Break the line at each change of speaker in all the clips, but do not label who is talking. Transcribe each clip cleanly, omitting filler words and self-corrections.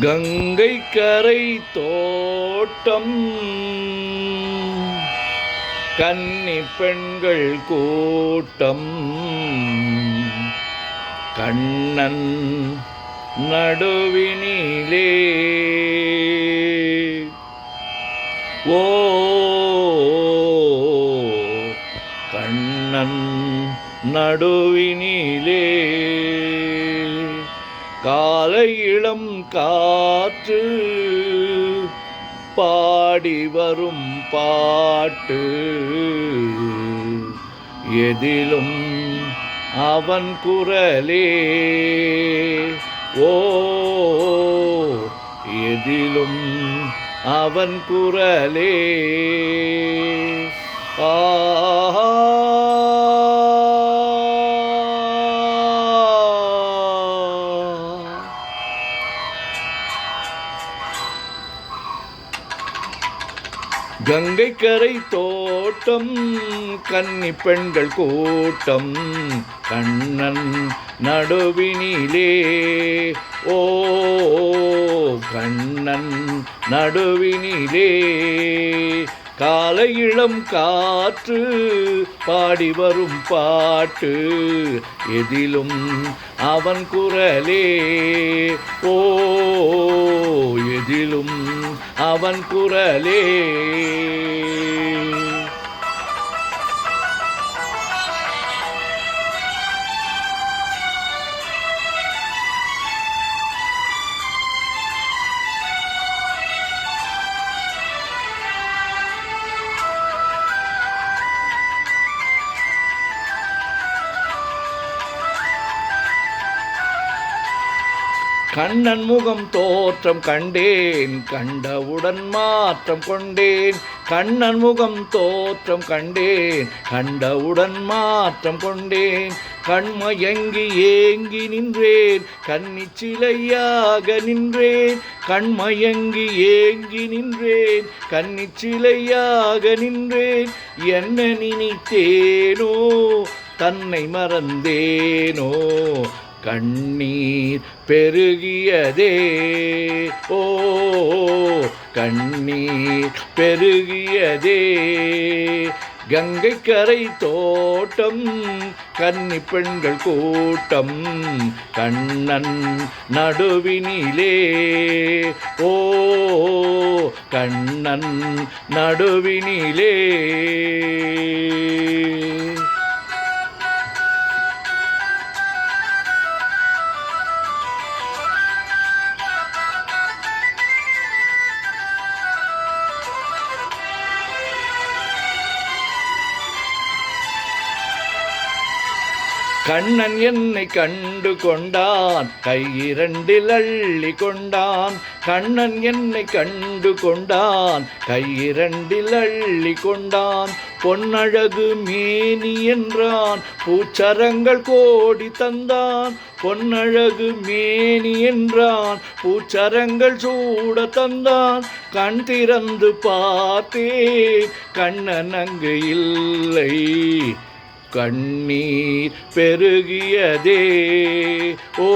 கங்கை கரை தோட்டம் கன்னி பெண்கள் கூட்டம் கண்ணன் நடுவினிலே ஓ கண்ணன் நடுவினிலே காலை இளம் காற்று பாடி வரும் பாட்டு எதிலும் அவன் குரலே ஓ எதிலும் அவன் குரலே ஆஹா கங்கை கரை தோட்டம் கன்னி பெண்கள் கூட்டம் கண்ணன் நடுவினிலே ஓ கண்ணன் நடுவினிலே காலை இளம் காற்று பாடி வரும் பாட்டு எதிலும் அவன் குரலே ஓ எதிலும் அவன் குரலே கண்ணன் முகம் தோற்றம் கண்டேன் கண்டவுடன் மாற்றம் கொண்டேன் கண்ணன் முகம் தோற்றம் கண்டேன் கண்டவுடன் மாற்றம் கொண்டேன் கண்மயங்கி ஏங்கி நின்றேன் கன்னி சிலையாக நின்றேன் கண்மயங்கி ஏங்கி நின்றேன் கன்னி சிலையாக நின்றேன் என்ன நினைத்தேனோ தன்னை மறந்தேனோ கண்ணீர் பெருகியதே ஓ கண்ணீர் பெருகியதே கங்கை கரை தோட்டம் கன்னி பெண்கள் கூட்டம் கண்ணன் நடுவினிலே ஓ கண்ணன் நடுவினிலே கண்ணன் என்னை கண்டு கொண்டான் கையிரண்டில் அள்ளி கொண்டான் கண்ணன் என்னை கண்டு கொண்டான் கையிரண்டில் அள்ளி கொண்டான் பொன்னழகு மேனி என்றான் பூச்சரங்கள் கோடி தந்தான் பொன்னழகு மேனி என்றான் பூச்சரங்கள் சூட தந்தான் கண் திறந்து பார்த்தேன் கண்ணன் அங்கு இல்லை கண்ணீர் பெருகியதே ஓ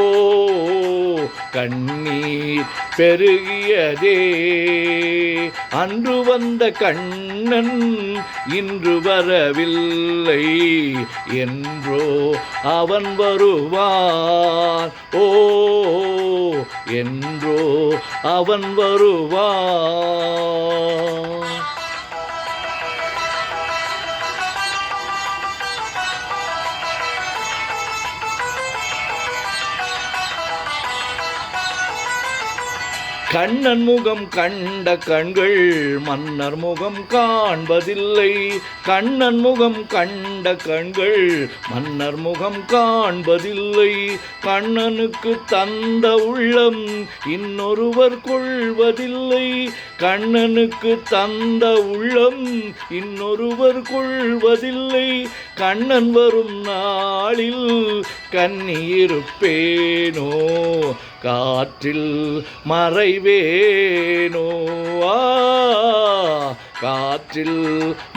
கண்ணீர் பெருகியதே அன்று வந்த கண்ணன் இன்று வரவில்லை என்றோ அவன் வருவான் ஓ என்றோ அவன் வருவான் கண்ணன் முகம் கண்ட கண்கள் மன்னர் முகம் காண்பதில்லை கண்ணன் முகம் கண்ட கண்கள் மன்னர் முகம் காண்பதில்லை கண்ணனுக்கு தந்த உள்ளம் இன்னொருவர் கொள்வதில்லை கண்ணனுக்கு தந்த உள்ளம் இன்னொருவர் கொள்வதில்லை கண்ணன் வரும் நாளில் கன்னியிருப்பேனோ காற்றில் மறைவேனோ காற்றில்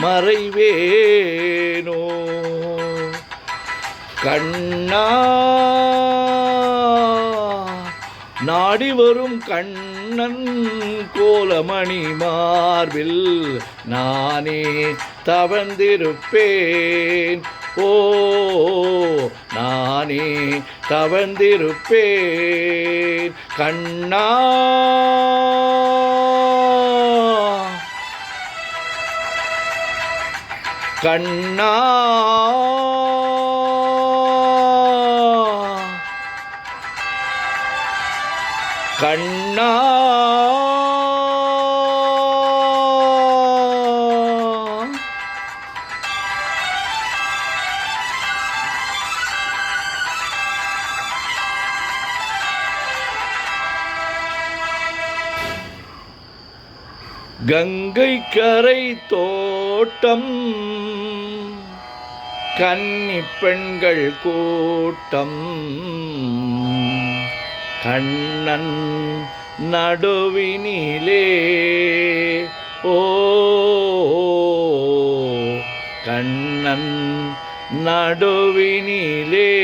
மறைவேனோ கண்ணா நாடி வரும் கண்ணன் கோலமணி மார்பில் நானே தவழ்ந்திருப்பேன். ஓ, நானே தவழ்ந்திருப்பேன். கண்ணா, கண்ணா, கண்ணா, கங்கை கரை தோட்டம் கன்னிப் பெண்கள் கூட்டம் கண்ணன் நடுவினிலே. ஓ, கண்ணன் நடுவினிலே.